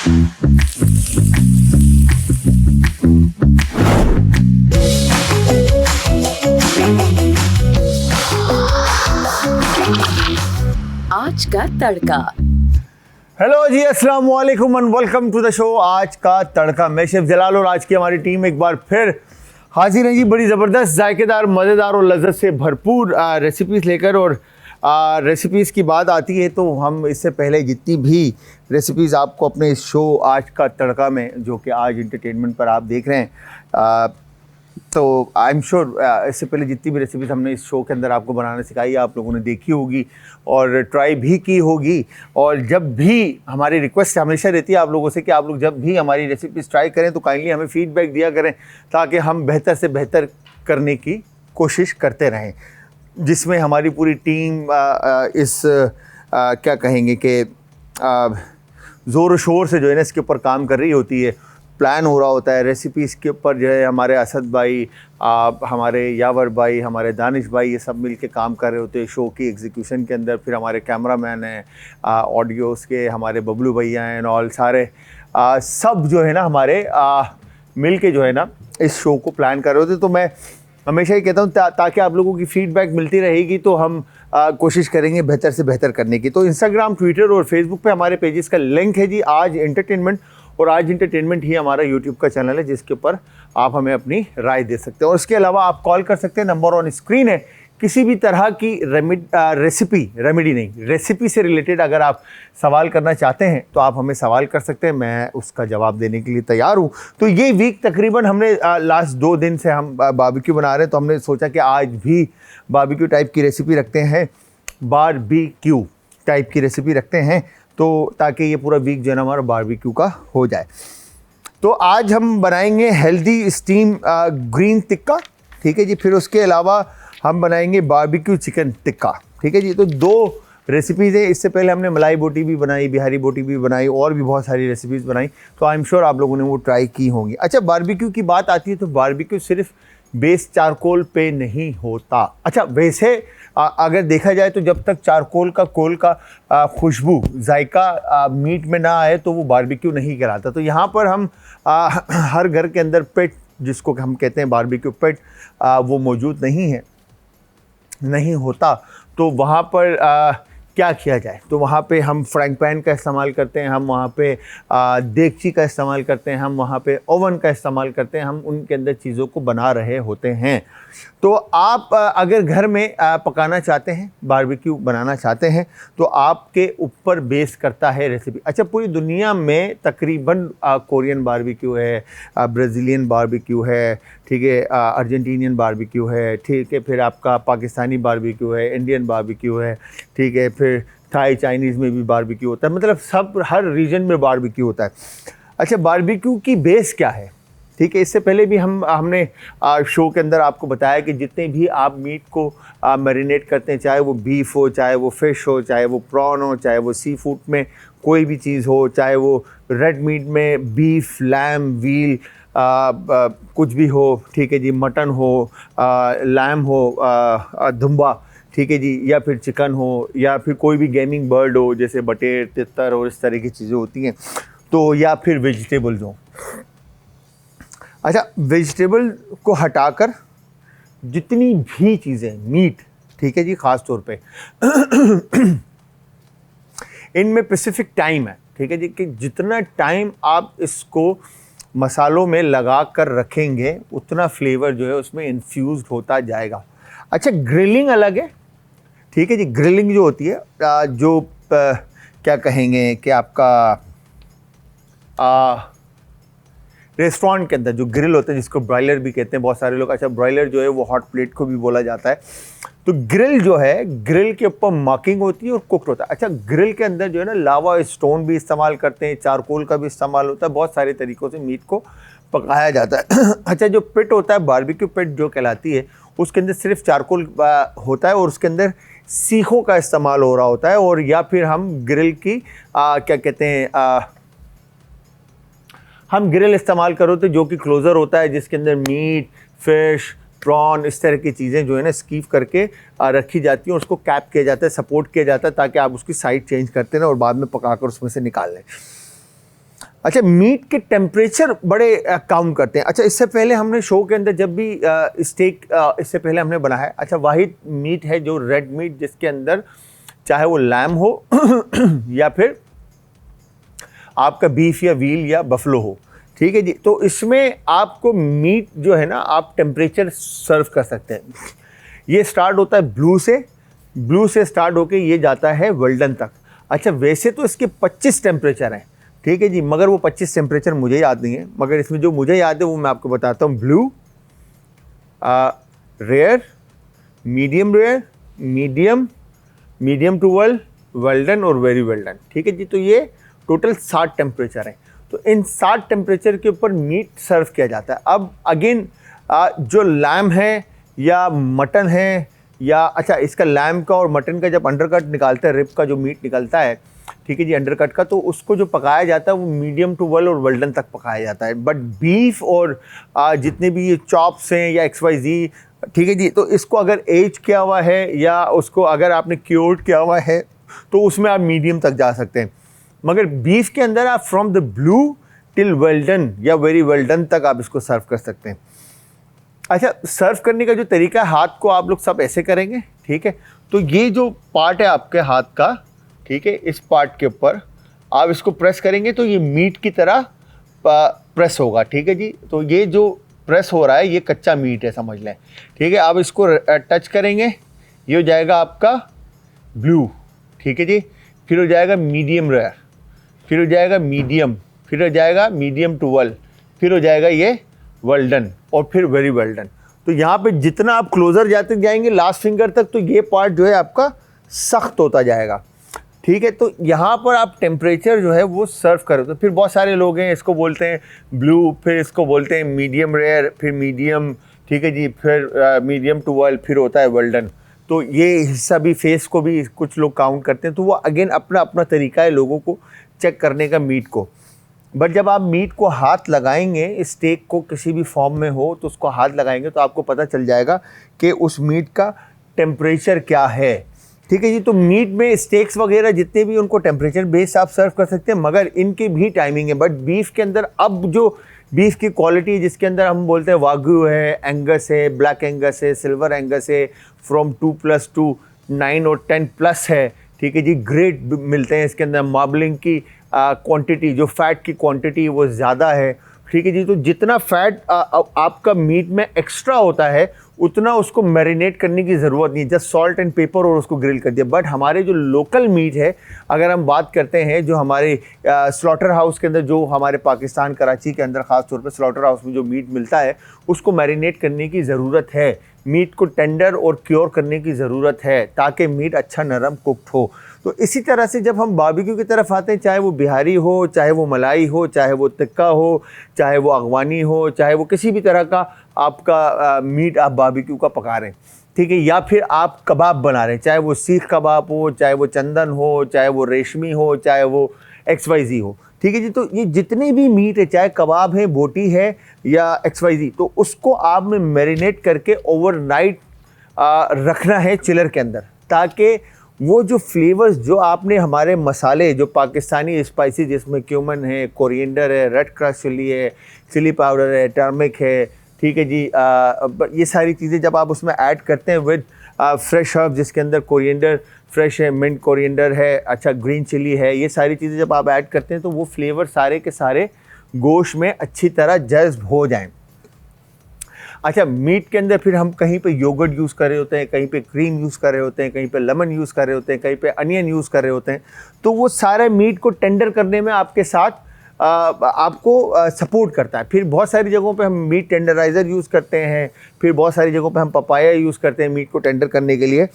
आज का तड़का। हेलो जी, अस्सलाम वालेकुम and welcome to the show आज का तड़का। मैं शेफ जलाल और आज की हमारी टीम एक बार फिर हाजिर है जी, बड़ी ज़बरदस्त, जायकेदार, मज़ेदार और लज्जत से भरपूर रेसिपीज़ लेकर। और रेसिपीज़ की बात आती है तो हम इससे पहले जितनी भी रेसिपीज़ आपको अपने इस शो आज का तड़का में, जो कि आज इंटरटेनमेंट पर आप देख रहे हैं, तो आई एम श्योर इससे पहले जितनी भी रेसिपीज़ हमने इस शो के अंदर आपको बनाना सिखाई आप लोगों ने देखी होगी और ट्राई भी की होगी। और जब भी हमारी रिक्वेस्ट हमेशा रहती है आप लोगों से कि आप लोग जब भी हमारी रेसिपीज़ ट्राई करें तो काइंडली हमें फीडबैक दिया करें, ताकि हम बेहतर से बेहतर करने की कोशिश करते रहें, जिसमें हमारी पूरी टीम क्या कहेंगे कि ज़ोर शोर से जो है ना इसके ऊपर काम कर रही होती है। प्लान हो रहा होता है रेसिपीज़ के ऊपर, जो है हमारे असद भाई, हमारे यावर भाई, हमारे दानिश भाई, ये सब मिल के काम कर रहे होते हैं शो की एग्जीक्यूशन के अंदर। फिर हमारे कैमरामैन हैं, ऑडियोज़ के हमारे बबलू भैया हैं, और सारे सब जो है ना हमारे मिल के जो है ना इस शो को प्लान कर रहे होते। तो मैं हमेशा ही कहता हूँ ताकि आप लोगों की फ़ीडबैक मिलती रहेगी तो हम कोशिश करेंगे बेहतर से बेहतर करने की। तो इंस्टाग्राम, ट्विटर और फेसबुक पे हमारे पेजेस का लिंक है जी, आज एंटरटेनमेंट। और आज एंटरटेनमेंट ही हमारा यूट्यूब का चैनल है, जिसके ऊपर आप हमें अपनी राय दे सकते हैं। और इसके अलावा आप कॉल कर सकते हैं, नंबर ऑन स्क्रीन है। किसी भी तरह की रेसिपी से रिलेटेड अगर आप सवाल करना चाहते हैं तो आप हमें सवाल कर सकते हैं, मैं उसका जवाब देने के लिए तैयार हूँ। तो ये वीक तकरीबन हमने लास्ट 2 दिन से हम बारबेक्यू बना रहे हैं, तो हमने सोचा कि आज भी बारबेक्यू टाइप की रेसिपी रखते हैं, बारबेक्यू टाइप की रेसिपी रखते हैं, तो ताकि ये पूरा वीक जो है ना हमारा बारबेक्यू का हो जाए। तो आज हम बनाएंगे हेल्दी स्टीम ग्रीन टिक्का, ठीक है जी। फिर उसके अलावा हम बनाएंगे बारबेक्यू चिकन टिक्का, ठीक है जी। तो 2 रेसिपीज़ हैं। इससे पहले हमने मलाई बोटी भी बनाई, बिहारी बोटी भी बनाई, और भी बहुत सारी रेसिपीज़ बनाई, तो आई एम श्योर आप लोगों ने वो ट्राई की होंगी। अच्छा, बारबेक्यू की बात आती है तो बारबेक्यू सिर्फ बेस चारकोल पे नहीं होता। अच्छा, वैसे अगर देखा जाए तो जब तक चारकोल का खुशबू, जायका मीट में ना आए तो वो बारबेक्यू नहीं कहलाता। तो यहाँ पर हम हर घर के अंदर पेट, जिसको हम कहते हैं बारबेक्यू पेट, वो मौजूद नहीं होता। तो वहाँ पर क्या किया जाए, तो वहाँ पे हम फ्राइंग पैन का इस्तेमाल करते हैं, हम वहाँ पे देगची का इस्तेमाल करते हैं, हम वहाँ पे ओवन का इस्तेमाल करते हैं, हम उनके अंदर चीज़ों को बना रहे होते हैं। तो आप अगर घर में पकाना चाहते हैं, बारबेक्यू बनाना चाहते हैं, तो आपके ऊपर बेस करता है रेसिपी। अच्छा, पूरी दुनिया में तकरीबन कोरियन बारबेक्यू है, ब्राज़ीलियन बारबेक्यू है, ठीक है, अर्जेंटीनियन बारबेक्यू है, ठीक है, फिर आपका पाकिस्तानी बारबेक्यू है, इंडियन बारबेक्यू है, ठीक है, फिर थाई चाइनीज़ में भी बारबेक्यू होता है, मतलब सब हर रीजन में बारबेक्यू होता है। अच्छा, बारबेक्यू की बेस क्या है, ठीक है। इससे पहले भी हमने शो के अंदर आपको बताया कि जितने भी आप मीट को मैरिनेट करते हैं, चाहे वो बीफ हो, चाहे वो फ़िश हो, चाहे वो प्रॉन हो, चाहे वो सी फूड में कोई भी चीज़ हो, चाहे वो रेड मीट में बीफ, लैम, व्हील, कुछ भी हो, ठीक है जी, मटन हो, लैम हो, दुम्बा, ठीक है जी, या फिर चिकन हो, या फिर कोई भी गेमिंग बर्ड हो जैसे बटेर, तितर और इस तरह की चीज़ें होती हैं, तो या फिर वेजिटेबल्स हो। अच्छा, वेजिटेबल को हटाकर जितनी भी चीज़ें, मीट, ठीक है जी, ख़ास तौर पे इनमें स्पेसिफिक टाइम है, ठीक है जी, कि जितना टाइम आप इसको मसालों में लगा कर रखेंगे उतना फ्लेवर जो है उसमें इन्फ्यूज़ होता जाएगा। अच्छा, ग्रिलिंग अलग है, ठीक है जी। ग्रिलिंग जो होती है, क्या कहेंगे कि आपका रेस्टोरेंट के अंदर जो ग्रिल होता है, जिसको ब्रॉयलर भी कहते हैं बहुत सारे लोग। अच्छा, ब्रॉयलर जो है वो हॉट प्लेट को भी बोला जाता है। तो ग्रिल जो है, ग्रिल के ऊपर मार्किंग होती है और कुक्ड होता है। अच्छा, ग्रिल के अंदर जो है ना लावा स्टोन भी इस्तेमाल करते हैं, चारकोल का भी इस्तेमाल होता है, बहुत सारे तरीक़ों से मीट को पकाया जाता है। अच्छा, जो पिट होता है, बारबेक्यू पिट जो कहलाती है, उसके अंदर सिर्फ चारकोल होता है और उसके अंदर सीखों का इस्तेमाल हो रहा होता है, और या फिर हम ग्रिल की क्या कहते हैं, हम ग्रिल इस्तेमाल करो तो जो कि क्लोज़र होता है, जिसके अंदर मीट, फ़िश, प्रॉन, इस तरह की चीज़ें जो है ना स्कीव करके रखी जाती हैं, उसको कैप किया जाता है, सपोर्ट किया जाता है, ताकि आप उसकी साइड चेंज करते रहें और बाद में पकाकर उसमें से निकाल लें। अच्छा, मीट के टेम्परेचर बड़े काउंट करते हैं। अच्छा, इससे पहले हमने शो के अंदर जब भी स्टेक इससे पहले हमने बनाया है, अच्छा वाहिद मीट है जो रेड मीट, जिसके अंदर चाहे वो लैम हो या फिर आपका बीफ या व्हील या बफलो हो, ठीक है जी। तो इसमें आपको मीट जो है ना, आप टेम्परेचर सर्व कर सकते हैं। ये स्टार्ट होता है ब्लू से स्टार्ट होके ये जाता है वेल्डन तक। अच्छा, वैसे तो इसके 25 टेम्परेचर हैं, ठीक है जी, मगर वो 25 टेम्परेचर मुझे याद नहीं है, मगर इसमें जो मुझे याद है वो मैं आपको बताता हूँ। Blue, rare, medium rare, medium to well done और वेरी वेल्डन, ठीक है जी। तो ये टोटल 60 टेम्परेचर हैं। तो इन 60 टेम्परेचर के ऊपर मीट सर्व किया जाता है। अब अगेन जो लैम है या मटन है या, अच्छा इसका लैम का और मटन का जब अंडरकट निकालते हैं, रिब का जो मीट निकलता है, ठीक है जी, अंडरकट का, तो उसको जो पकाया जाता है वो मीडियम टू वेल और वेल्डन तक पकाया जाता है। बट बीफ और जितने भी ये चॉप्स हैं या XYZ, ठीक है जी, तो इसको अगर एज किया हुआ है या उसको अगर आपने क्योर्ड किया हुआ है तो उसमें आप मीडियम तक जा सकते हैं। मगर बीफ के अंदर आप from the blue till well done या वेरी वेल्डन तक आप इसको सर्व कर सकते हैं। अच्छा, सर्व करने का जो तरीका है, हाथ को आप लोग सब ऐसे करेंगे, ठीक है। तो ये जो पार्ट है आपके हाथ का, ठीक है, इस पार्ट के ऊपर आप इसको प्रेस करेंगे तो ये मीट की तरह प्रेस होगा, ठीक है जी। तो ये जो प्रेस हो रहा है ये कच्चा मीट है, समझ लें, ठीक है। आप इसको टच करेंगे, ये हो जाएगा आपका ब्लू, ठीक है जी। फिर हो जाएगा मीडियम रेयर, फिर हो जाएगा मीडियम, फिर हो जाएगा मीडियम टू वेल, फिर हो जाएगा ये वेल्डन और फिर वेरी वेल्डन। तो यहाँ पे जितना आप क्लोज़र जाते जाएंगे लास्ट फिंगर तक, तो ये पार्ट जो है आपका सख्त होता जाएगा, ठीक है। तो यहाँ पर आप टेम्परेचर जो है वो सर्व करो। तो फिर बहुत सारे लोग हैं, इसको बोलते हैं ब्लू, फिर इसको बोलते हैं मीडियम रेयर, फिर मीडियम, ठीक है जी, फिर मीडियम टू वेल, फिर होता है वेल्डन। तो ये हिस्सा भी, फेस को भी कुछ लोग काउंट करते हैं। तो वो अगेन अपना अपना तरीका है लोगों को चेक करने का मीट को। बट जब आप मीट को हाथ लगाएंगे, स्टेक को किसी भी फॉर्म में हो तो उसको हाथ लगाएंगे तो आपको पता चल जाएगा कि उस मीट का टेम्परेचर क्या है, ठीक है जी। तो मीट में स्टेक्स वगैरह जितने भी, उनको टेम्परेचर बेस आप सर्व कर सकते हैं, मगर इनकी भी टाइमिंग है। बट बीफ के अंदर अब जो बीफ की क्वालिटी, जिसके अंदर हम बोलते हैं वाग्यू है, एंगस है, ब्लैक एंगस है, सिल्वर एंगस है, फ्रॉम 2+ टू 9 और 10+ है, ठीक है जी। ग्रेड मिलते हैं इसके अंदर। मार्बलिंग की क्वांटिटी, जो फैट की क्वांटिटी वो ज़्यादा है, ठीक है जी। तो जितना फैट आपका मीट में एक्स्ट्रा होता है उतना उसको मैरिनेट करने की ज़रूरत नहीं, जस्ट सॉल्ट एंड पेपर और उसको ग्रिल कर दिया। बट हमारे जो लोकल मीट है, अगर हम बात करते हैं, जो हमारे स्लॉटर हाउस के अंदर, जो हमारे पाकिस्तान कराची के अंदर ख़ास तौर पे स्लॉटर हाउस में जो मीट मिलता है, उसको मैरिनेट करने की ज़रूरत है। मीट को टेंडर और क्योर करने की ज़रूरत है ताकि मीट अच्छा नरम कुक्ड हो। तो इसी तरह से जब हम बारबेक्यू की तरफ आते हैं, चाहे वो बिहारी हो, चाहे वो मलाई हो, चाहे वो टिक्का हो, चाहे वो अगवानी हो, चाहे वो किसी भी तरह का आपका मीट आप बारबेक्यू का पका रहे हैं, ठीक है, या फिर आप कबाब बना रहे हैं, चाहे वो सीख कबाब हो, चाहे वो चंदन हो, चाहे वो रेशमी हो, चाहे वो XYZ हो, ठीक है जी। तो ये जितने भी मीट है, चाहे कबाब है, बोटी है या XYZ, तो उसको आपने मैरिनेट करके ओवरनाइट रखना है चिलर के अंदर, ताकि वो जो फ्लेवर्स, जो आपने हमारे मसाले, जो पाकिस्तानी स्पाइसी, जिसमें क्यूमन है, कोरिएंडर है, रेड क्रश चिली है, चिली पाउडर है, टर्मिक है, ठीक है जी, ये सारी चीज़ें जब आप उसमें ऐड करते हैं विद फ्रेश हर्ब, जिसके अंदर कोरिएंडर फ्रेश है, मिंट कोरिएंडर है, अच्छा ग्रीन चिली है, ये सारी चीज़ें जब आप ऐड करते हैं तो वो फ्लेवर सारे के सारे गोश्त में अच्छी तरह जज्ब हो जाएं। अच्छा, मीट के अंदर फिर हम कहीं पे योगर्ट यूज़ कर रहे होते हैं, कहीं पे क्रीम यूज़ कर रहे होते हैं, कहीं पे लेमन यूज़ कर रहे होते हैं, कहीं पे अनियन यूज़ कर रहे होते हैं। तो वो सारे मीट को टेंडर करने में आपके साथ आपको सपोर्ट करता है। फिर बहुत सारी जगहों पे हम मीट टेंडराइज़र यूज़ करते हैं, फिर बहुत सारी जगहों पे हम पपाया यूज़ करते हैं मीट को टेंडर करने के लिए।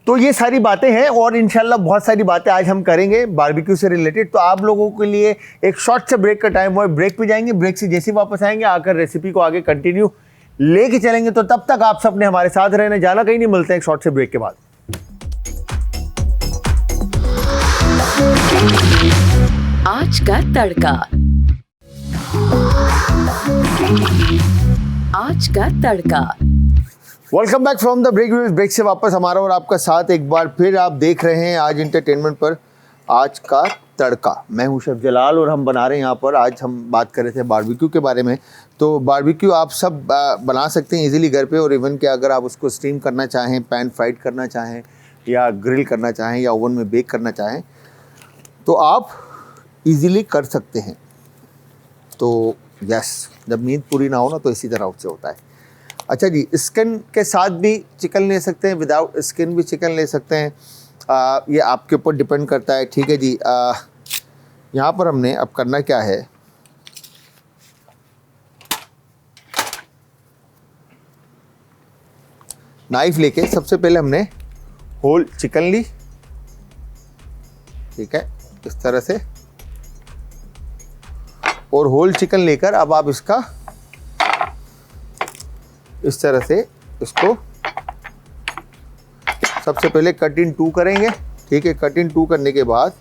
तो ये सारी बातें हैं और इंशाल्लाह बहुत सारी बातें आज हम करेंगे बारबेक्यू से रिलेटेड। तो आप लोगों के लिए एक शॉर्ट से ब्रेक का टाइम हुआ है, ब्रेक पे जाएंगे, ब्रेक से जैसे वापस आएंगे आकर रेसिपी को आगे कंटिन्यू लेके चलेंगे। तो तब तक आप सबने हमारे साथ रहने, जाना कहीं नहीं, मिलते हैं एक शॉर्ट से ब्रेक के बाद। आज का तड़का, आज का तड़का। Welcome back from the break. Break से वापस हमारा और आपका साथ एक बार फिर आप देख रहे हैं आज इंटरटेनमेंट पर। आज का तड़का। मैं हूं शेफ जलाल और हम बना रहे हैं यहाँ पर, आज हम बात कर रहे थे बारबेक्यू के बारे में। तो बारबेक्यू आप सब बना सकते हैं इजीली घर पे, और इवन कि अगर आप उसको स्टीम करना चाहें, पैन फ्राइड करना चाहें, या ग्रिल करना चाहें, या ओवन में बेक करना चाहें, तो आप इजीली कर सकते हैं। तो यस, जब नींद पूरी ना हो ना तो इसी तरह से होता है। अच्छा जी, स्किन के साथ भी चिकन ले सकते हैं, विदाउट स्किन भी चिकन ले सकते हैं, ये आपके ऊपर डिपेंड करता है। ठीक है जी। यहाँ पर हमने अब करना क्या है, नाइफ लेके सबसे पहले हमने होल चिकन ली। ठीक है, इस तरह से, और होल चिकन लेकर अब आप इसका इस तरह से इसको सबसे पहले कट इन 2 करेंगे। ठीक है, कट इन 2 करने के बाद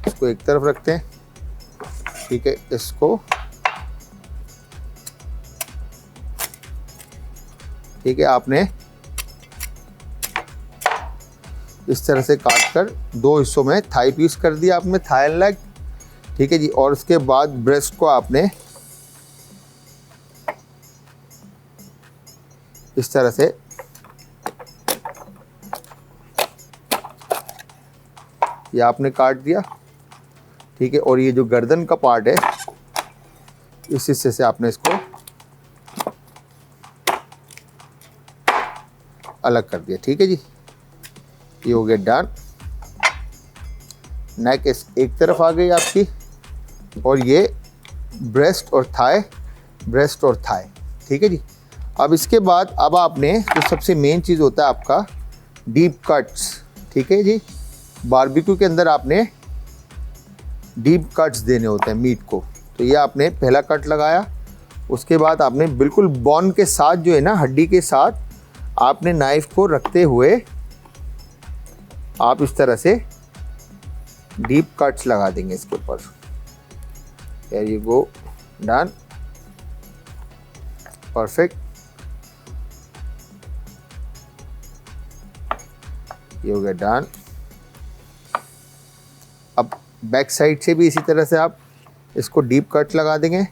इसको एक तरफ रखते हैं। ठीक है, इसको ठीक है आपने इस तरह से काट कर 2 हिस्सों में थाई पीस कर दिया आपने, थाई एंड लेग। ठीक है जी, और उसके बाद ब्रेस्ट को आपने इस तरह से ये आपने काट दिया। ठीक है, और ये जो गर्दन का पार्ट है इस हिस्से से आपने इसको अलग कर दिया। ठीक है जी, ये हो गया डन। नेक एक तरफ आ गई आपकी, और ये ब्रेस्ट और थाई, ब्रेस्ट और थाई। ठीक है जी। अब इसके बाद अब आपने जो सबसे मेन चीज़ होता है आपका डीप कट्स। ठीक है जी, बारबेक्यू के अंदर आपने डीप कट्स देने होते हैं मीट को। तो ये आपने पहला कट लगाया, उसके बाद आपने बिल्कुल बोन के साथ जो है ना, हड्डी के साथ आपने नाइफ को रखते हुए आप इस तरह से डीप कट्स लगा देंगे इसके ऊपर। There you go, done, perfect. ये हो गया डन। अब बैक साइड से भी इसी तरह से आप इसको डीप कट लगा देंगे,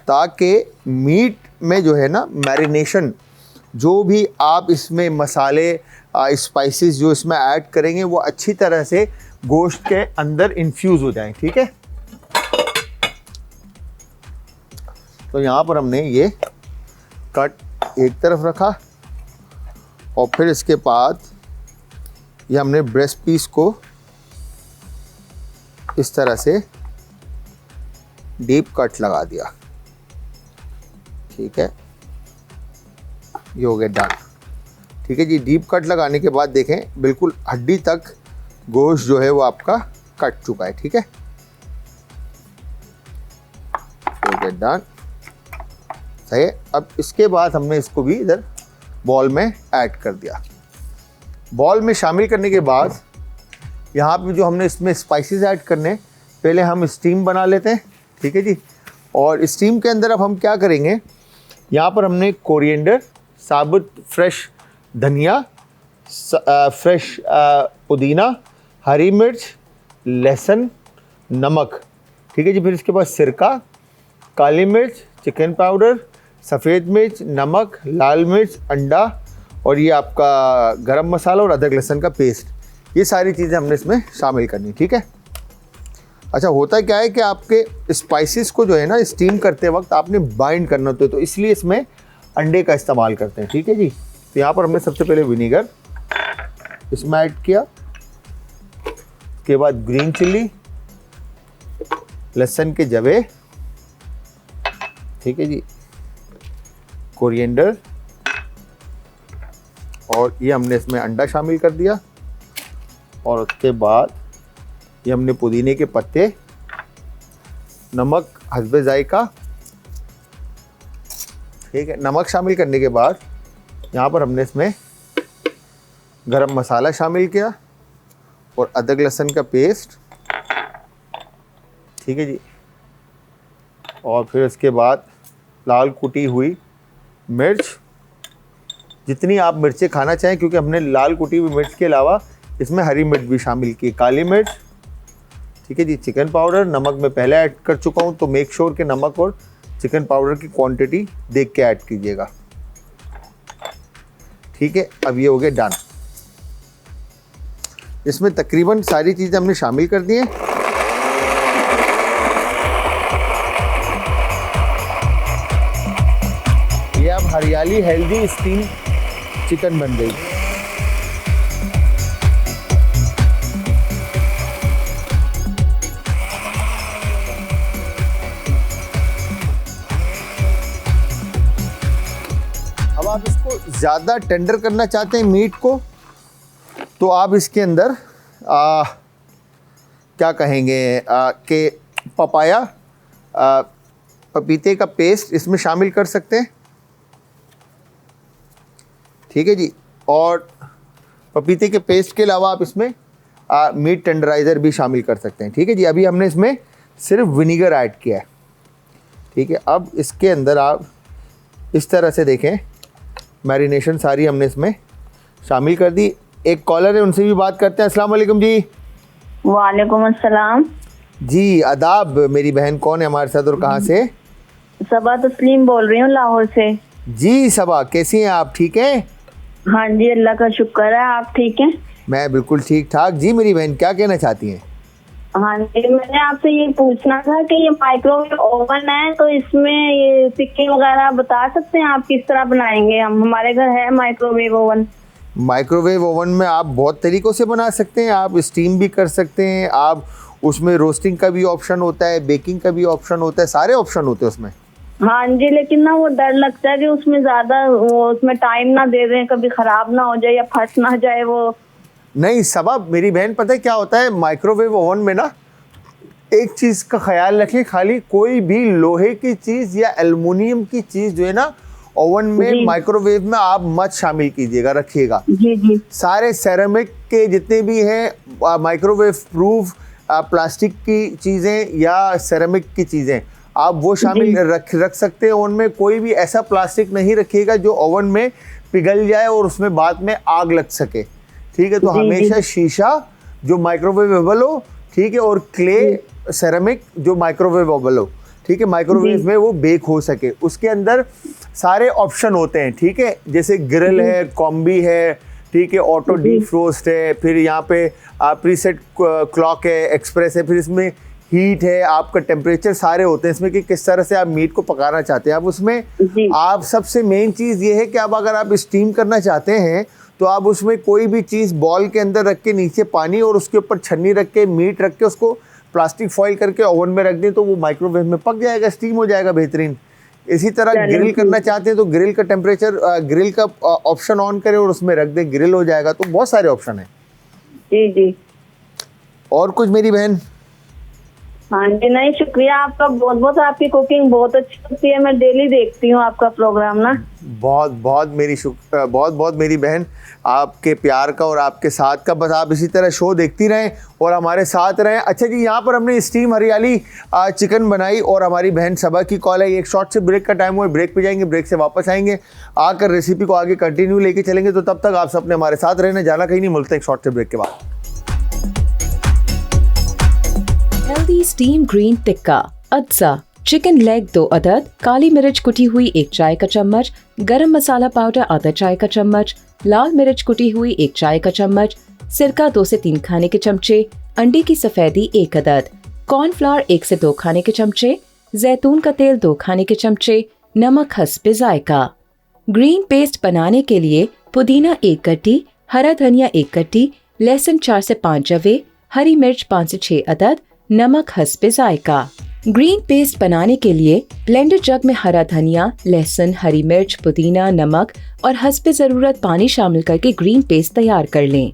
ताकि मीट में जो है ना मैरिनेशन, जो भी आप इसमें मसाले स्पाइसेस जो इसमें ऐड करेंगे वो अच्छी तरह से गोश्त के अंदर इन्फ्यूज़ हो जाएं। ठीक है, तो यहाँ पर हमने ये कट एक तरफ रखा, और फिर इसके बाद ये हमने ब्रेस्ट पीस को इस तरह से डीप कट लगा दिया। ठीक है, ये हो गया डन। ठीक है जी, डीप कट लगाने के बाद देखें बिल्कुल हड्डी तक गोश्त जो है वो आपका कट चुका है। ठीक है, हो गया डन, सही है। अब इसके बाद हमने इसको भी इधर बॉल में ऐड कर दिया। बॉल में शामिल करने के बाद यहाँ पे जो हमने इसमें स्पाइसेस ऐड करने, पहले हम स्टीम बना लेते हैं। ठीक है जी, और स्टीम के अंदर अब हम क्या करेंगे, यहाँ पर हमने कोरिएंडर, साबुत फ्रेश धनिया, फ्रेश पुदीना, हरी मिर्च, लहसुन, नमक। ठीक है जी, फिर इसके बाद सिरका, काली मिर्च, चिकन पाउडर, सफ़ेद मिर्च, नमक, लाल मिर्च, अंडा, और ये आपका गरम मसाला और अदरक लहसुन का पेस्ट। ये सारी चीज़ें हमने इसमें शामिल करनी। ठीक है। अच्छा, होता क्या है कि आपके स्पाइसेस को जो है ना स्टीम करते वक्त आपने बाइंड करना होता है, तो इसलिए इसमें अंडे का इस्तेमाल करते हैं। ठीक है जी। तो यहाँ पर हमने सबसे पहले विनीगर इसमें ऐड किया, उसके बाद ग्रीन चिल्ली, लहसुन के जवे, ठीक है जी, कोरिएंडर, और ये हमने इसमें अंडा शामिल कर दिया, और उसके बाद ये हमने पुदीने के पत्ते, नमक हस्बे जायका। ठीक है, नमक शामिल करने के बाद यहाँ पर हमने इसमें गरम मसाला शामिल किया और अदरक लहसुन का पेस्ट। ठीक है जी, और फिर उसके बाद लाल कुटी हुई मिर्च, जितनी आप मिर्चें खाना चाहें, क्योंकि हमने लाल कुटी हुई मिर्च के अलावा इसमें हरी मिर्च भी शामिल की, काली मिर्च, ठीक है जी। चिकन पाउडर, नमक मैं पहले ऐड कर चुका हूँ, तो मेक श्योर कि नमक और चिकन पाउडर की क्वांटिटी देख के ऐड कीजिएगा, ठीक है। अब ये हो गया डन। इसमें तकरीबन सारी चीज़ें हमने शामिल कर दी हैं। ये अब हरियाली हेल्दी स्टीम चिकन बन गई। अब आप इसको ज़्यादा टेंडर करना चाहते हैं मीट को, तो आप इसके अंदर क्या कहेंगे कि पपाया, पपीते का पेस्ट इसमें शामिल कर सकते हैं, ठीक है जी। और पपीते के पेस्ट के अलावा आप इसमें मीट टेंडराइज़र भी शामिल कर सकते हैं, ठीक है जी। अभी हमने इसमें सिर्फ विनीगर ऐड किया है, ठीक है। अब इसके अंदर आप इस तरह से देखें, मैरिनेशन सारी हमने इसमें शामिल कर दी। एक कॉलर है, उनसे भी बात करते हैं। अस्सलाम वालेकुम जी। वालेकुम अस्सलाम जी आदाब। मेरी बहन कौन है हमारे साथ और कहाँ से? सबा तस्लीम बोल रही हूँ लाहौर से। जी सबा, कैसी हैं आप? ठीक हैं? हाँ जी, अल्लाह का शुक्र है। आप ठीक हैं? मैं बिल्कुल ठीक ठाक। जी मेरी बहन क्या कहना चाहती हैं? हाँ जी, मैंने आपसे ये पूछना था कि ये माइक्रोवेव ओवन है, तो इसमें ये टिक्की वगैरह बता सकते हैं आप किस तरह बनाएंगे? हम, हमारे घर है माइक्रोवेव ओवन। माइक्रोवेव ओवन में आप बहुत तरीक़ों से बना सकते हैं। आप स्टीम भी कर सकते हैं, आप उसमें रोस्टिंग का भी ऑप्शन होता है, बेकिंग का भी ऑप्शन होता है, सारे ऑप्शन होते हैं उसमें। हाँ जी, लेकिन ना वो डर लगता है कि उसमें ज़्यादा वो उसमें टाइम ना दे दें, कभी ख़राब ना हो जाए या फट ना जाए वो। नहीं सबा मेरी बहन, पता है क्या होता है माइक्रोवेव ओवन में ना, एक चीज़ का ख्याल रखें, खाली कोई भी लोहे की चीज़ या एल्युमिनियम की चीज़ जो है ना ओवन में माइक्रोवेव में आप मत शामिल कीजिएगा, रखिएगा। जी जी। सारे सेरेमिक के जितने भी हैं माइक्रोवेव प्रूफ प्लास्टिक की चीज़ें या सेरेमिक की चीज़ें आप वो शामिल रख सकते हैं ओवन में। कोई भी ऐसा प्लास्टिक नहीं रखिएगा जो ओवन में पिघल जाए और उसमें बाद में आग लग सके, ठीक है। तो हमेशा शीशा जो माइक्रोवेवेबल हो, ठीक है, और क्ले सेरेमिक जो माइक्रोवेवेबल हो, ठीक है, माइक्रोवेव में वो बेक हो सके। उसके अंदर सारे ऑप्शन होते हैं, ठीक है, जैसे ग्रिल है, कॉम्बी है, ठीक है, ऑटो डीप फ्रोस्ट है, फिर यहाँ पे प्रीसेट क्लॉक है, एक्सप्रेस है, फिर इसमें हीट है, आपका टेम्परेचर सारे होते हैं इसमें कि किस तरह से आप मीट को पकाना चाहते हैं। आप उसमें आप सबसे मेन चीज़ ये है कि आप अगर आप स्टीम करना चाहते हैं तो आप उसमें कोई भी चीज़ बॉल के अंदर रख के नीचे पानी और उसके ऊपर छन्नी रख के मीट रख के उसको प्लास्टिक फॉइल करके ओवन में रख दें तो वो माइक्रोवेव में पक जाएगा, स्टीम हो जाएगा बेहतरीन। इसी तरह ग्रिल करना चाहते हैं तो ग्रिल का टेम्परेचर, ग्रिल का ऑप्शन ऑन करें और उसमें रख दें, ग्रिल हो जाएगा। तो बहुत सारे ऑप्शन हैं। जी जी। और कुछ मेरी बहन? हाँ जी, नहीं शुक्रिया आपका बहुत बहुत। आपकी कुकिंग बहुत अच्छी होती है, मैं डेली देखती हूँ आपका प्रोग्राम ना। बहुत बहुत मेरी बहन, आपके प्यार का और आपके साथ का। बस आप इसी तरह शो देखती रहें और हमारे साथ रहें। अच्छा जी, यहाँ पर हमने स्टीम हरियाली चिकन बनाई और हमारी बहन सबा की कॉल है। एक शॉर्ट से ब्रेक का टाइम हुआ, ब्रेक पे जाएंगे, ब्रेक से वापस आएंगे, आकर रेसिपी को आगे कंटिन्यू लेके चलेंगे। तो तब तक आप सबने हमारे साथ रहना, जाना कहीं नहीं। मिलते हैं एक शॉर्ट से ब्रेक के बाद। हेल्दी स्टीम ग्रीन टिक्का अज्जा, चिकन लेग 2 अदद, काली मिर्च कुटी हुई 1 चाय का चम्मच, गरम मसाला पाउडर आधा चाय का चम्मच, लाल मिर्च कुटी हुई 1 चाय का चम्मच, सिरका 2 से 3 खाने के चमचे, अंडे की सफेदी 1 अदद, कॉर्नफ्लावर 1 से 2 खाने के चमचे, जैतून का तेल 2 खाने के चमचे, नमक हस्बे जायका। ग्रीन पेस्ट बनाने के लिए पुदीना 1 कट्टी, हरा धनिया 1 कट्टी, लहसुन 4 से 5 जवे, हरी मिर्च 5 से 6 अदद, नमक हस्बे जायका। ग्रीन पेस्ट बनाने के लिए ब्लेंडर जग में हरा धनिया, लहसुन, हरी मिर्च, पुदीना, नमक और हस्बे जरूरत पानी शामिल करके ग्रीन पेस्ट तैयार कर लें।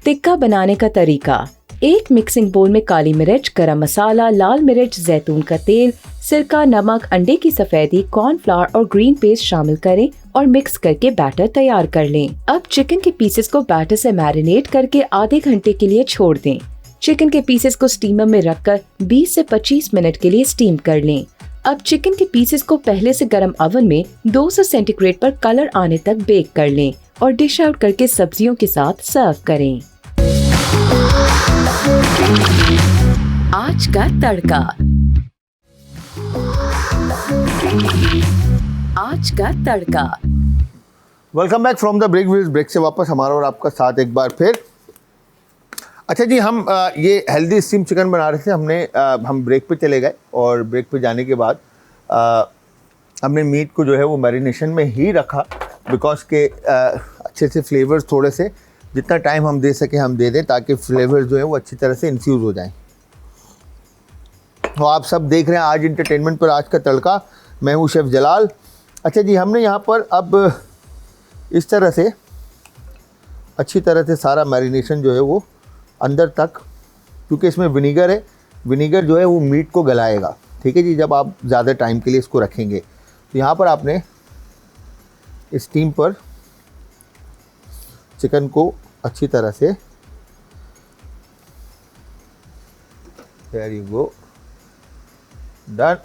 टिक्का बनाने का तरीका: एक मिक्सिंग बोल में काली मिर्च, गरम मसाला, लाल मिर्च, जैतून का तेल, सिरका, नमक, अंडे की सफेदी, कॉर्नफ्लावर और ग्रीन पेस्ट शामिल करें और मिक्स करके बैटर तैयार कर लें। अब चिकन के पीसेस को बैटर से मैरिनेट करके आधे घंटे के लिए छोड़ दें। चिकन के पीसेस को स्टीमर में रखकर 20 से 25 मिनट के लिए स्टीम कर लें। अब चिकन के पीसेस को पहले से गर्म ओवन में 200 सेंटीग्रेड पर कलर आने तक बेक कर लें और डिश आउट करके सब्जियों के साथ सर्व करें। आज का तड़का। आज का तड़का। Welcome back from the break से वापस हमारा और आपका साथ एक बार फिर। अच्छा जी, हम ये हेल्दी स्टीम चिकन बना रहे थे। हम ब्रेक पे चले गए और ब्रेक पे जाने के बाद हमने मीट को जो है वो मैरिनेशन में ही रखा, बिकॉज के अच्छे से फ्लेवर्स थोड़े से जितना टाइम हम दे सके हम दे दें, ताकि फ्लेवर्स जो है वो अच्छी तरह से इन्फ्यूज़ हो जाएं। तो आप सब देख रहे हैं आज इंटरटेनमेंट पर आज का तड़का। मैं हूँ शेफ़ जलाल। अच्छा जी, हमने यहाँ पर अब इस तरह से अच्छी तरह से सारा मैरिनेशन जो है वो अंदर तक, क्योंकि इसमें विनीगर है, विनीगर जो है वो मीट को गलाएगा। ठीक है जी, जब आप ज़्यादा टाइम के लिए इसको रखेंगे। तो यहाँ पर आपने स्टीम पर चिकन को अच्छी तरह से, देयर यू गो, डन।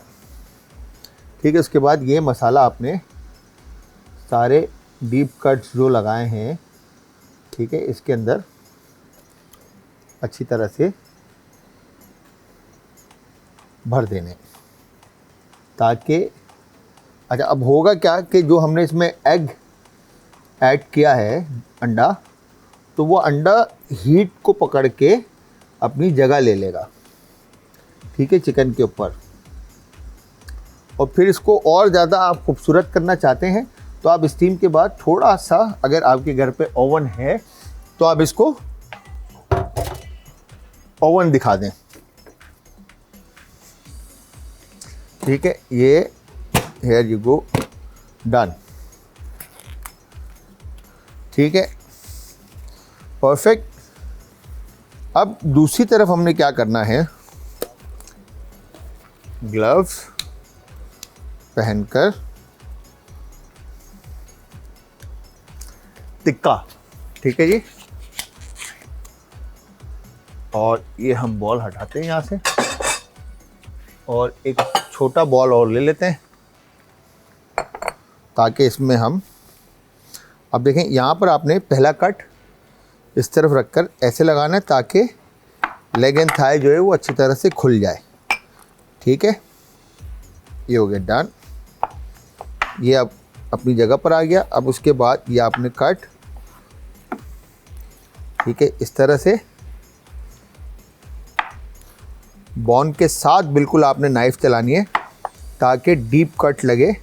ठीक है, उसके बाद ये मसाला आपने सारे डीप कट्स जो लगाए हैं, ठीक है, इसके अंदर अच्छी तरह से भर देने, ताकि अच्छा अब होगा क्या कि जो हमने इसमें एग ऐड किया है, अंडा, तो वो अंडा हीट को पकड़ के अपनी जगह ले लेगा, ठीक है, चिकन के ऊपर। और फिर इसको और ज़्यादा आप खूबसूरत करना चाहते हैं तो आप स्टीम के बाद थोड़ा सा, अगर आपके घर पे ओवन है तो आप इसको ओवन दिखा दें। ठीक है, ये हेयर यू गो, डन। ठीक है, परफेक्ट। अब दूसरी तरफ हमने क्या करना है, ग्लव्स पहनकर टिक्का, ठीक है जी। और ये हम बॉल हटाते हैं यहाँ से और एक छोटा बॉल और ले लेते हैं, ताकि इसमें हम, अब देखें यहाँ पर आपने पहला कट इस तरफ रखकर ऐसे लगाना है, ताकि लेग एंड थाई जो है वो अच्छी तरह से खुल जाए। ठीक है, ये हो गया, डन। ये अब अपनी जगह पर आ गया। अब उसके बाद ये आपने कट, ठीक है, इस तरह से बॉन के साथ बिल्कुल आपने नाइफ चलानी है, ताकि डीप कट लगे।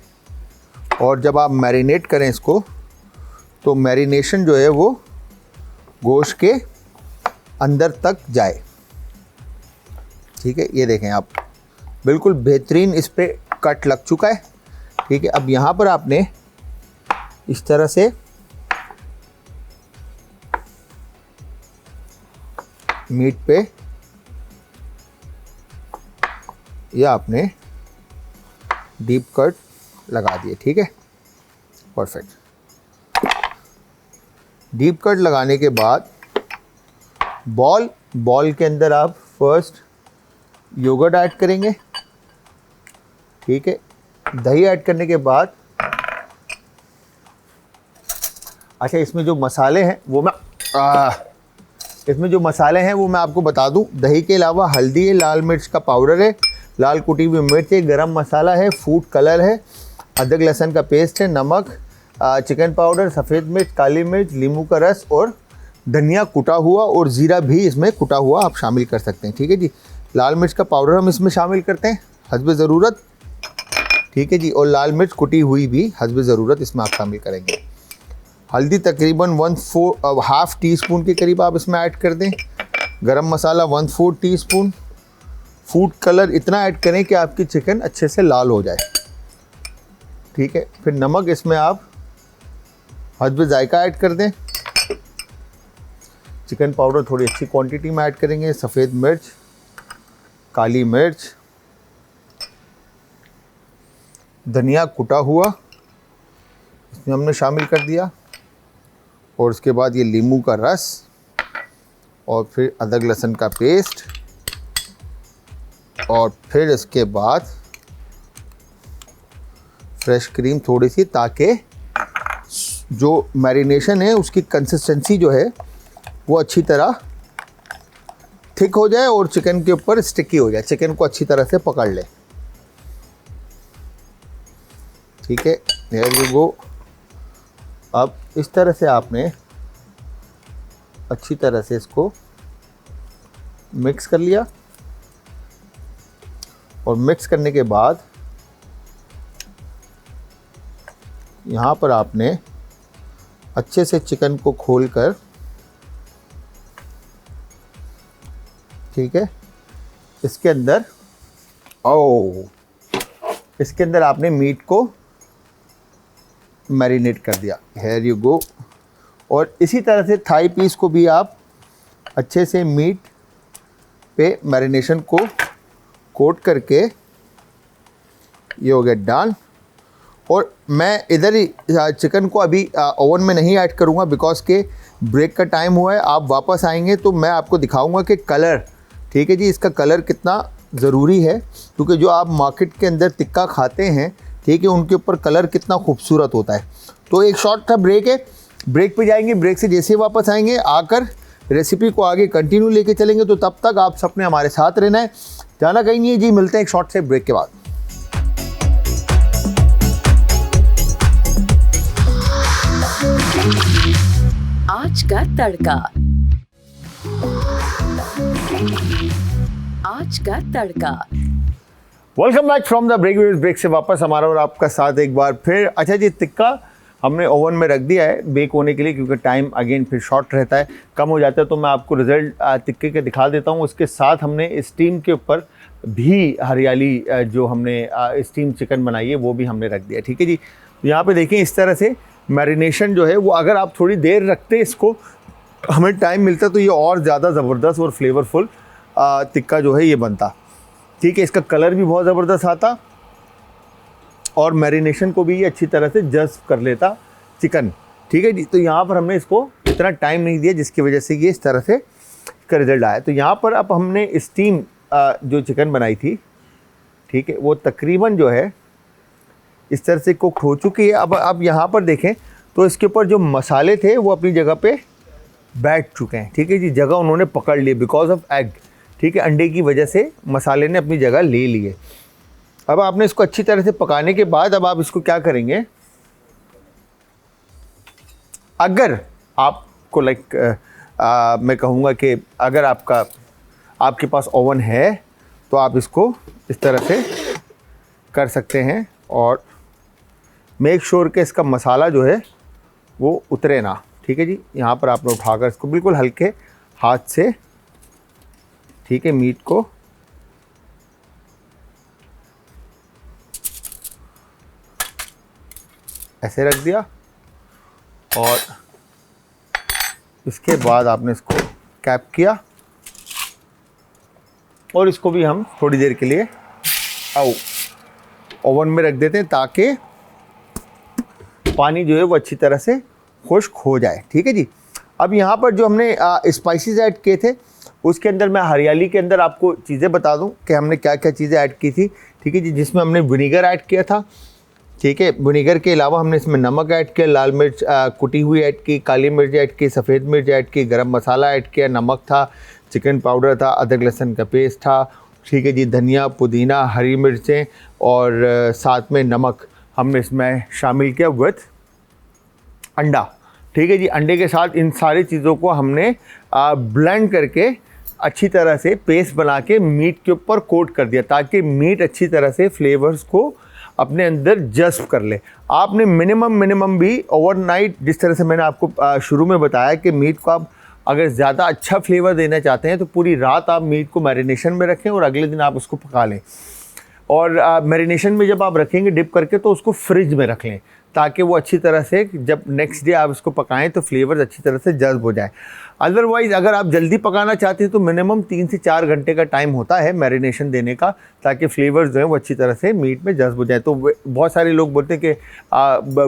और जब आप मैरिनेट करें इसको, तो मैरिनेशन जो है वो गोश्त के अंदर तक जाए। ठीक है, ये देखें आप, बिल्कुल बेहतरीन इस पे कट लग चुका है। ठीक है, अब यहाँ पर आपने इस तरह से मीट पे ये आपने डीप कट लगा दिए। ठीक है, परफेक्ट। डीप कट लगाने के बाद बॉल के अंदर आप फर्स्ट योगर्ट ऐड करेंगे। ठीक है, दही ऐड करने के बाद, अच्छा इसमें जो मसाले हैं वो मैं आपको बता दूं। दही के अलावा हल्दी है, लाल मिर्च का पाउडर है, लाल कुटी हुई मिर्च है, गरम मसाला है, फूड कलर है, अदरक लहसुन का पेस्ट है, नमक, चिकन पाउडर, सफ़ेद मिर्च, काली मिर्च, नींबू का रस और धनिया कुटा हुआ, और ज़ीरा भी इसमें कुटा हुआ आप शामिल कर सकते हैं। ठीक है जी, लाल मिर्च का पाउडर हम इसमें शामिल करते हैं हस्ब ज़रूरत। ठीक है जी, और लाल मिर्च कुटी हुई भी हस्ब ज़रूरत इसमें आप शामिल करेंगे। हल्दी तकरीबन 1/4 टीस्पून के करीब आप इसमें ऐड कर दें। गरम मसाला 1/4 टीस्पून। फूड कलर इतना ऐड करें कि आपकी चिकन अच्छे से लाल हो जाए। ठीक है, फिर नमक इसमें आप हस्ब जायका ऐड कर दें। चिकन पाउडर थोड़ी अच्छी क्वांटिटी में ऐड करेंगे। सफ़ेद मिर्च, काली मिर्च, धनिया कुटा हुआ इसमें हमने शामिल कर दिया, और उसके बाद ये नींबू का रस, और फिर अदरक लहसुन का पेस्ट, और फिर इसके बाद फ्रेश क्रीम थोड़ी सी, ताकि जो मैरिनेशन है उसकी कंसिस्टेंसी जो है वो अच्छी तरह थिक हो जाए और चिकन के ऊपर स्टिकी हो जाए, चिकन को अच्छी तरह से पकड़ ले। ठीक है, देयर यू गो। अब इस तरह से आपने अच्छी तरह से इसको मिक्स कर लिया और मिक्स करने के बाद यहाँ पर आपने अच्छे से चिकन को खोलकर, ठीक है, इसके अंदर इसके अंदर आपने मीट को मैरिनेट कर दिया। Here you go. और इसी तरह से थाई पीस को भी आप अच्छे से मीट पे मैरिनेशन को कोट करके, ये हो गया डन। और मैं इधर ही चिकन को अभी ओवन में नहीं ऐड करूँगा बिकॉज के ब्रेक का टाइम हुआ है। आप वापस आएंगे तो मैं आपको दिखाऊंगा कि कलर, ठीक है जी, इसका कलर कितना ज़रूरी है, क्योंकि जो आप मार्केट के अंदर टिक्का खाते हैं, ठीक है, उनके ऊपर कलर कितना खूबसूरत होता है। तो एक शॉर्ट था ब्रेक है, ब्रेक पे जाएंगे, ब्रेक से जैसे ही वापस आएंगे आकर रेसिपी को आगे कंटिन्यू लेके चलेंगे। तो तब तक आप सबने हमारे साथ रहना है, जाना कहीं नहीं है जी। मिलते हैं एक शॉर्ट से ब्रेक के बाद। आज का तड़का। आज का तड़का। Welcome back from the break. Break से वापस हमारा और आपका साथ एक बार फिर। अच्छा जी, टिक्का हमने ओवन में रख दिया है बेक होने के लिए, क्योंकि टाइम अगेन फिर शॉर्ट रहता है, कम हो जाता है। तो मैं आपको रिजल्ट टिक्के के दिखा देता हूँ। उसके साथ हमने स्टीम के ऊपर भी हरियाली जो हमने स्टीम चिकन बनाई है वो भी हमने रख दिया। ठीक है जी, तो यहाँ पे देखें इस तरह से मैरिनेशन जो है वो, अगर आप थोड़ी देर रखते इसको, हमें टाइम मिलता तो ये और ज़्यादा ज़बरदस्त और फ्लेवरफुल टिक्का जो है ये बनता। ठीक है, इसका कलर भी बहुत ज़बरदस्त आता और मैरिनेशन को भी ये अच्छी तरह से जज्ब कर लेता चिकन। ठीक है जी, तो यहाँ पर हमने इसको इतना टाइम नहीं दिया जिसकी वजह से ये इस तरह से का रिजल्ट आया। तो यहाँ पर अब हमने स्टीम जो चिकन बनाई थी, ठीक है, वो तकरीबन जो है इस तरह से कुक हो चुकी है। अब यहाँ पर देखें तो इसके ऊपर जो मसाले थे वो अपनी जगह पे बैठ चुके हैं। ठीक है जी, जगह उन्होंने पकड़ ली बिकॉज ऑफ एग। ठीक है, अंडे की वजह से मसाले ने अपनी जगह ले लिए। अब आपने इसको अच्छी तरह से पकाने के बाद अब आप इसको क्या करेंगे, अगर आपको मैं कहूँगा कि अगर आपके पास ओवन है तो आप इसको इस तरह से कर सकते हैं और मेक श्योर कि इसका मसाला जो है वो उतरे ना। ठीक है जी, यहाँ पर आपने उठाकर इसको बिल्कुल हल्के हाथ से, ठीक है, मीट को ऐसे रख दिया और इसके बाद आपने इसको कैप किया और इसको भी हम थोड़ी देर के लिए ओवन में रख देते हैं ताकि पानी जो है वो अच्छी तरह से खुश्क हो जाए। ठीक है जी, अब यहाँ पर जो हमने स्पाइसेस ऐड किए थे उसके अंदर मैं हरियाली के अंदर आपको चीज़ें बता दूं कि हमने क्या क्या चीज़ें ऐड की थी। ठीक है जी, जिसमें हमने विनीगर ऐड किया था। ठीक है, विनीगर के अलावा हमने इसमें नमक ऐड किया, लाल मिर्च कुटी हुई ऐड की, काली मिर्च ऐड की, सफ़ेद मिर्च ऐड की, गरम मसाला ऐड किया, नमक था, चिकन पाउडर था, अदरक लहसुन का पेस्ट था। ठीक है जी, धनिया, पुदीना, हरी मिर्चें और साथ में नमक हमने इसमें शामिल किया विथ अंडा। ठीक है जी, अंडे के साथ इन सारी चीज़ों को हमने ब्लेंड करके अच्छी तरह से पेस्ट बना के मीट के ऊपर कोट कर दिया ताकि मीट अच्छी तरह से फ्लेवर्स को अपने अंदर जज्ब कर ले। आपने मिनिमम भी ओवरनाइट, जिस तरह से मैंने आपको शुरू में बताया कि मीट को आप अगर ज़्यादा अच्छा फ्लेवर देना चाहते हैं तो पूरी रात आप मीट को मैरिनेशन में रखें और अगले दिन आप उसको पका लें। और मैरिनेशन में जब आप रखेंगे डिप करके तो उसको फ्रिज में रख लें ताकि वो अच्छी तरह से जब नेक्स्ट डे आप इसको पकाएं तो फ्लेवर्स अच्छी तरह से जज्ब हो जाए। अदरवाइज़ अगर आप जल्दी पकाना चाहते हैं तो मिनिमम 3 से 4 घंटे का टाइम होता है मैरिनेशन देने का ताकि फ्लेवर्स जो हैं वो अच्छी तरह से मीट में जज्ब हो जाए। तो बहुत सारे लोग बोलते हैं कि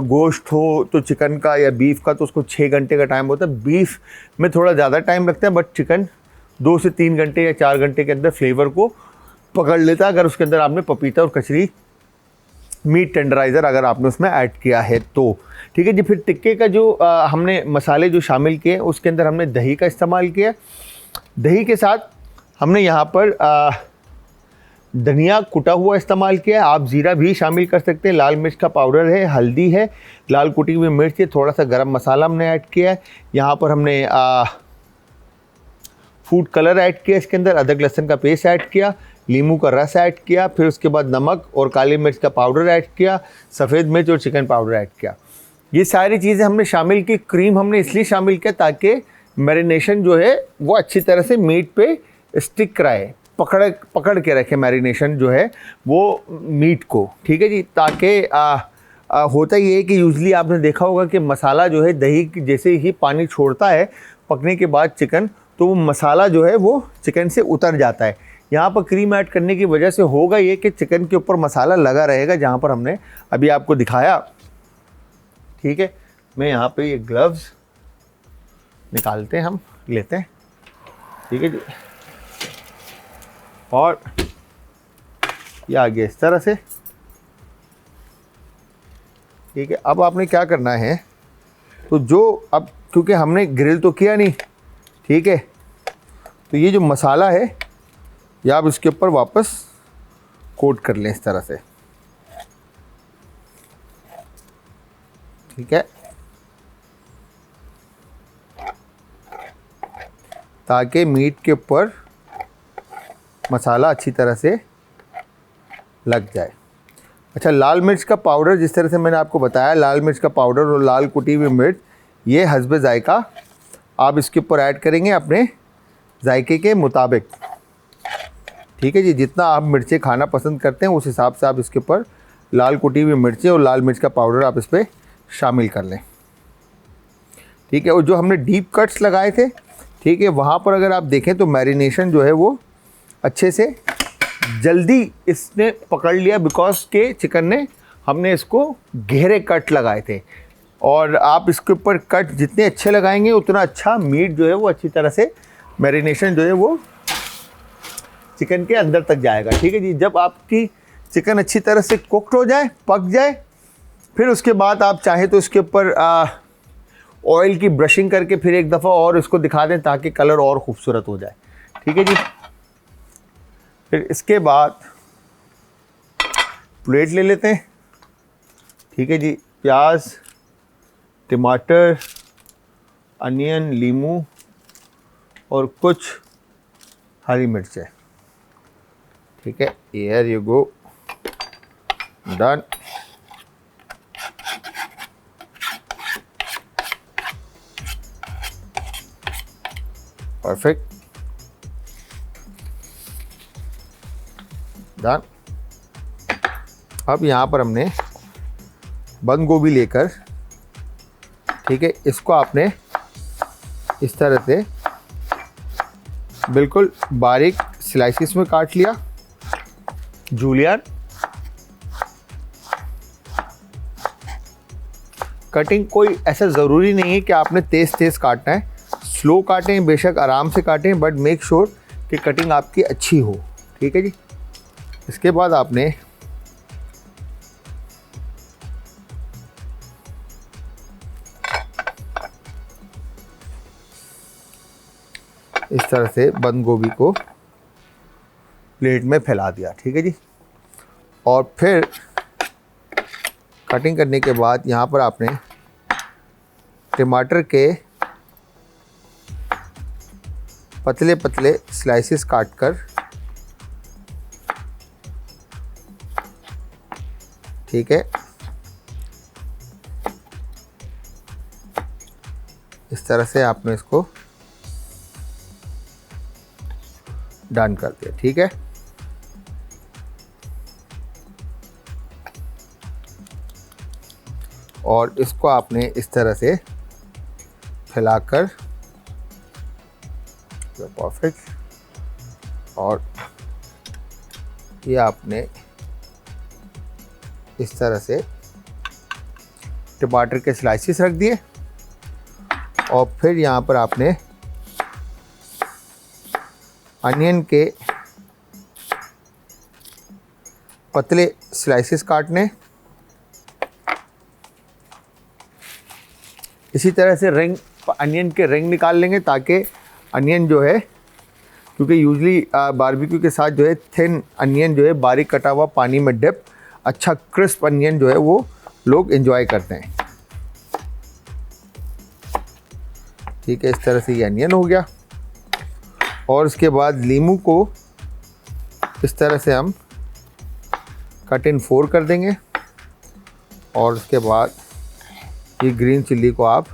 गोश्त हो तो चिकन का या बीफ का तो उसको 6 घंटे का टाइम होता है। बीफ में थोड़ा ज़्यादा टाइम लगता है, बट चिकन 2 से 3 घंटे या 4 घंटे के अंदर फ्लेवर को पकड़ लेता है अगर उसके अंदर आपने पपीता और कचरी मीट टेंडराइज़र अगर आपने उसमें ऐड किया है तो। ठीक है जी, फिर टिक्के का जो हमने मसाले जो शामिल किए उसके अंदर हमने दही का इस्तेमाल किया। दही के साथ हमने यहाँ पर धनिया कुटा हुआ इस्तेमाल किया है, आप ज़ीरा भी शामिल कर सकते हैं, लाल मिर्च का पाउडर है, हल्दी है, लाल कुटी हुई मिर्च है, थोड़ा सा गरम मसाला हमने ऐड किया है, यहाँ पर हमने फूड कलर ऐड किया, इसके अंदर अदरक लहसुन का पेस्ट ऐड किया, नींबू का रस ऐड किया, फिर उसके बाद नमक और काली मिर्च का पाउडर ऐड किया, सफ़ेद मिर्च और चिकन पाउडर ऐड किया। ये सारी चीज़ें हमने शामिल की। क्रीम हमने इसलिए शामिल किया ताकि मैरिनेशन जो है वो अच्छी तरह से मीट पे स्टिक कराए, पकड़ के रखे मैरिनेशन जो है वो मीट को, ठीक है जी। ताकि होता ये है कि यूजली आपने देखा होगा कि मसाला जो है दही जैसे ही पानी छोड़ता है पकने के बाद चिकन, तो वो मसाला जो है वो चिकन से उतर जाता है। यहाँ पर क्रीम ऐड करने की वजह से होगा ये कि चिकन के ऊपर मसाला लगा रहेगा, जहाँ पर हमने अभी आपको दिखाया, ठीक है। मैं यहाँ पे ये ग्लव्स निकालते हैं, हम लेते हैं, ठीक है जी। और ये आ गया इस तरह से, ठीक है। अब आपने क्या करना है, तो जो अब क्योंकि हमने ग्रिल तो किया नहीं, ठीक है, तो ये जो मसाला है ये आप इसके ऊपर वापस कोट कर लें इस तरह से, ठीक है, ताकि मीट के ऊपर मसाला अच्छी तरह से लग जाए। अच्छा, लाल मिर्च का पाउडर, जिस तरह से मैंने आपको बताया, लाल मिर्च का पाउडर और लाल कुटी हुई मिर्च, ये हस्बे जायका आप इसके ऊपर ऐड करेंगे अपने जायके के मुताबिक, ठीक है जी। जितना आप मिर्चें खाना पसंद करते हैं उस हिसाब से आप इसके ऊपर लाल कुटी हुई मिर्चें और लाल मिर्च का पाउडर आप इस पर शामिल कर लें, ठीक है। और जो हमने डीप कट्स लगाए थे, ठीक है, वहाँ पर अगर आप देखें तो मैरिनेशन जो है वो अच्छे से जल्दी इसने पकड़ लिया, बिकॉज के चिकन ने हमने इसको गहरे कट लगाए थे। और आप इसके ऊपर कट जितने अच्छे लगाएंगे उतना अच्छा मीट जो है वो अच्छी तरह से मैरिनेशन जो है वो चिकन के अंदर तक जाएगा, ठीक है जी। जब आपकी चिकन अच्छी तरह से कुक्ड हो जाए, पक जाए, फिर उसके बाद आप चाहें तो इसके ऊपर ऑयल की ब्रशिंग करके फिर एक दफ़ा और इसको दिखा दें ताकि कलर और ख़ूबसूरत हो जाए, ठीक है जी। फिर इसके बाद प्लेट ले लेते हैं, ठीक है जी। प्याज, टमाटर, अनियन, लीमू और कुछ हरी मिर्चें, ठीक है। Here you go, done. Perfect, done. अब यहाँ पर हमने बंद गोभी लेकर, ठीक है, इसको आपने इस तरह से बिल्कुल बारीक स्लाइसिस में काट लिया, जूलियन। कटिंग कोई ऐसा ज़रूरी नहीं है कि आपने तेज़ काटना है, स्लो काटें, बेशक आराम से काटें, बट मेक श्योर कि कटिंग आपकी अच्छी हो, ठीक है जी। इसके बाद आपने इस तरह से बंद गोभी को प्लेट में फैला दिया, ठीक है जी। और फिर कटिंग करने के बाद यहाँ पर आपने टमाटर के पतले पतले स्लाइसेस काटकर, ठीक है, इस तरह से आपने इसको डन कर दिया, ठीक है। और इसको आपने इस तरह से फैलाकर, परफेक्ट। और ये आपने इस तरह से टमाटर के स्लाइसेस रख दिए। और फिर यहाँ पर आपने अनियन के पतले स्लाइसेस काटने, इसी तरह से रिंग, अनियन के रिंग निकाल लेंगे ताकि अनियन जो है क्योंकि यूजली बारबेक्यू के साथ जो है थिन अनियन जो है बारीक कटा हुआ पानी में डिप, अच्छा क्रिस्प अनियन जो है वो लोग एंजॉय करते हैं। ठीक है, इस तरह से ये अनियन हो गया। और उसके बाद लीमू को इस तरह से हम कट इन 4 कर देंगे। और उसके बाद ये ग्रीन चिल्ली को आप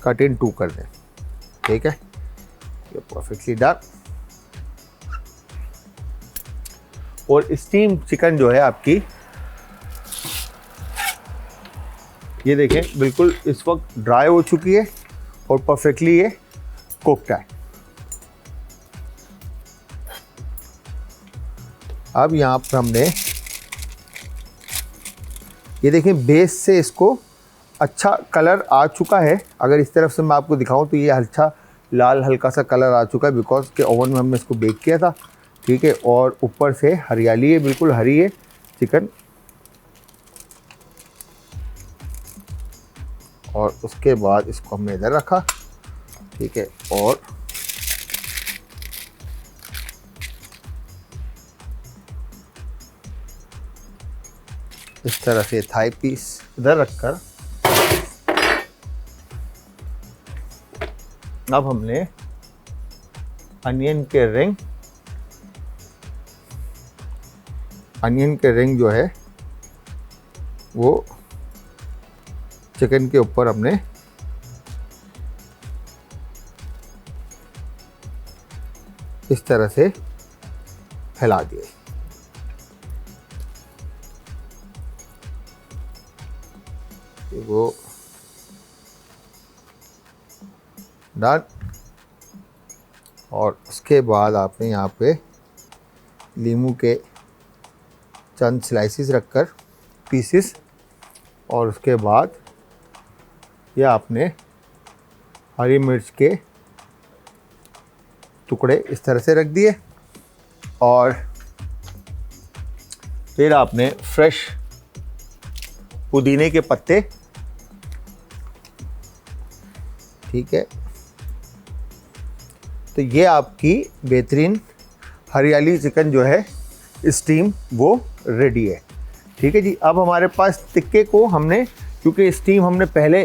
कट इन 2 कर दें। ठीक है, ये परफेक्टली डन। और स्टीम चिकन जो है आपकी, ये देखें बिल्कुल इस वक्त ड्राई हो चुकी है और परफेक्टली ये कुक्ड है। अब यहाँ पर हमने ये देखें बेस से इसको अच्छा कलर आ चुका है। अगर इस तरफ से मैं आपको दिखाऊं तो ये अच्छा लाल हल्का सा कलर आ चुका है, बिकॉज के ओवन में हमने इसको बेक किया था। ठीक है, और ऊपर से हरियाली है, बिल्कुल हरी है चिकन। और उसके बाद इसको हमने इधर रखा। ठीक है, और इस तरह से थाई पीस इधर रखकर अब हमने अनियन के रिंग जो है वो चिकन के ऊपर हमने इस तरह से फैला दिए। वो डन। और उसके बाद आपने यहाँ पे लीमू के चंद स्लाइसिस रखकर पीसेस, और उसके बाद ये आपने हरी मिर्च के टुकड़े इस तरह से रख दिए। और फिर आपने फ्रेश पुदीने के पत्ते, ठीक है, तो ये आपकी बेहतरीन हरियाली चिकन जो है स्टीम वो रेडी है। ठीक है जी। अब हमारे पास टिक्के को हमने, क्योंकि स्टीम हमने पहले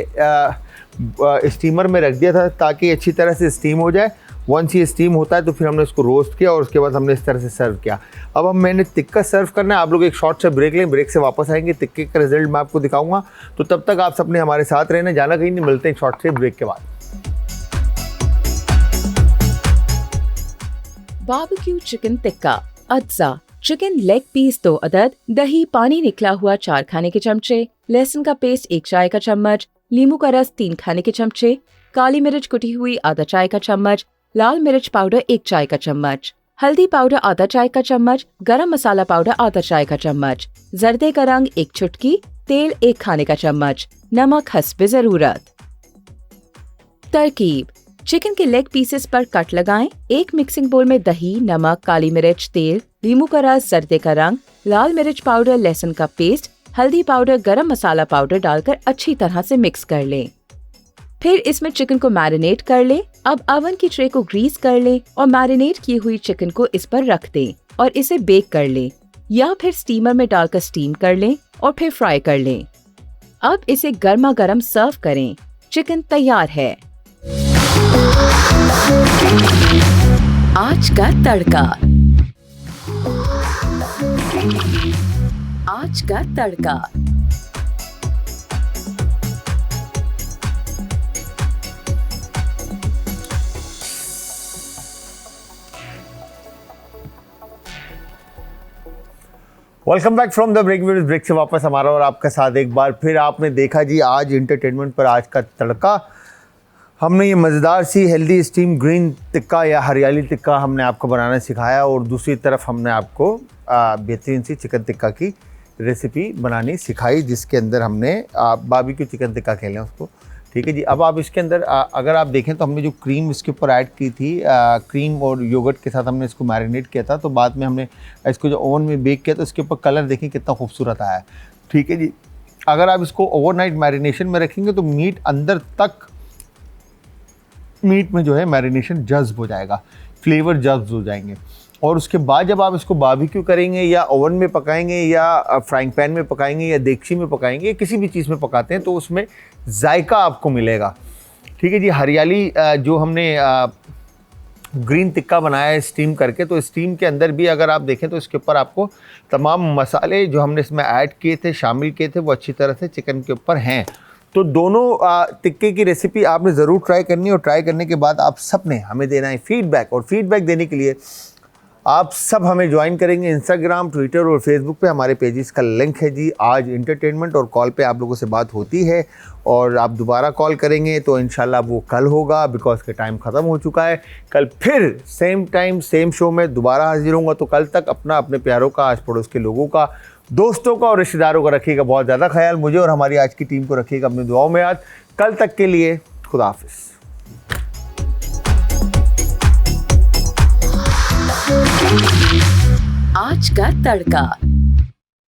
स्टीमर में रख दिया था ताकि अच्छी तरह से स्टीम हो जाए। वंस ये स्टीम होता है तो फिर हमने इसको रोस्ट किया और उसके बाद हमने इस तरह से सर्व किया। अब मैंने टिक्का सर्व करना है। आप लोग एक शॉर्ट से ब्रेक लें, ब्रेक से वापस आएंगे, टिक्के का रिजल्ट मैं आपको दिखाऊंगा। तो तब तक आप सबने हमारे साथ रहना, जाना कहीं नहीं। मिलते हैं शॉर्ट से ब्रेक के बाद। बारबेक्यू चिकन टिक्का, अज्जा, चिकन लेग पीस 2 अदद, दही पानी निकला हुआ 4 खाने के चमचे, लहसुन का पेस्ट 1 चाय का चम्मच, नींबू का रस 3 खाने के चमचे, काली मिर्च कुटी हुई आधा चाय का चम्मच, लाल मिर्च पाउडर 1 चाय का चम्मच, हल्दी पाउडर आधा चाय का चम्मच, गरम मसाला पाउडर आधा चाय का चम्मच, जर्दे का रंग 1 चुटकी, तेल 1 खाने का चम्मच, नमक हस्बे जरूरत। तरकीब: चिकन के लेग पीसेस पर कट लगाएं। एक मिक्सिंग बोल में दही, नमक, काली मिर्च, तेल, नींबू का रस, जर्दे का रंग, लाल मिर्च पाउडर, लहसुन का पेस्ट, हल्दी पाउडर, गरम मसाला पाउडर डालकर अच्छी तरह से मिक्स कर लें। फिर इसमें चिकन को मैरिनेट कर लें। अब ओवन की ट्रे को ग्रीस कर लें और मैरिनेट की हुई चिकन को इस पर रख दें और इसे बेक कर लें, या फिर स्टीमर में डालकर स्टीम कर लें और फिर फ्राई कर लें। अब इसे गर्मा गर्म सर्व करें। चिकन तैयार है। आज का तड़का। आज का तड़का। Welcome back from the break. Break से वापस हमारा और आपका साथ एक बार फिर। आपने देखा जी आज इंटरटेनमेंट पर आज का तड़का, हमने ये मज़ेदार सी हेल्दी स्टीम ग्रीन टिक्का या हरियाली टिक्का हमने आपको बनाना सिखाया, और दूसरी तरफ हमने आपको बेहतरीन सी चिकन टिक्का की रेसिपी बनानी सिखाई, जिसके अंदर हमने बारबेक्यू चिकन टिक्का खेलें उसको। ठीक है जी। अब आप इसके अंदर अगर आप देखें तो हमने जो क्रीम इसके ऊपर ऐड की थी, क्रीम और योगर्ट के साथ हमने इसको मैरिनेट किया था। तो बाद में हमने इसको जो ओवन में बेक किया तो इसके ऊपर कलर देखें कितना खूबसूरत आया है। ठीक है जी। अगर आप इसको ओवरनाइट मैरिनेशन में रखेंगे तो मीट अंदर तक मीट में जो है मैरिनेशन जज्ब हो जाएगा, फ्लेवर जज्ब हो जाएंगे। और उसके बाद जब आप इसको बारबेक्यू करेंगे या ओवन में पकाएंगे या फ्राइंग पैन में पकाएंगे या देगची में पकाएंगे या किसी भी चीज़ में पकाते हैं तो उसमें जायका आपको मिलेगा। ठीक है जी। हरियाली जो हमने ग्रीन टिक्का बनाया है स्टीम करके, तो स्टीम के अंदर भी अगर आप देखें तो इसके ऊपर आपको तमाम मसाले जो हमने इसमें ऐड किए थे, शामिल किए थे, वो अच्छी तरह से चिकन के ऊपर हैं। तो दोनों टिक्के की रेसिपी आपने ज़रूर ट्राई करनी है और ट्राई करने के बाद आप सब ने हमें देना है फीडबैक। और फीडबैक देने के लिए आप सब हमें ज्वाइन करेंगे इंस्टाग्राम, ट्विटर और फेसबुक पे। हमारे पेजेस का लिंक है जी आज एंटरटेनमेंट, और कॉल पे आप लोगों से बात होती है और आप दोबारा कॉल करेंगे तो इंशाल्लाह वो कल होगा, बिकॉज के टाइम ख़त्म हो चुका है। कल फिर सेम टाइम सेम शो में दोबारा हाजिर होऊंगा। तो कल तक अपना, अपने प्यारों का, आस पड़ोस के लोगों का, दोस्तों का और रिश्तेदारों का रखिएगा बहुत ज़्यादा ख्याल। मुझे और हमारी आज की टीम को रखिएगा अपनी दुआओं में याद। कल तक के लिए खुदा हाफिज़। आज का तड़का।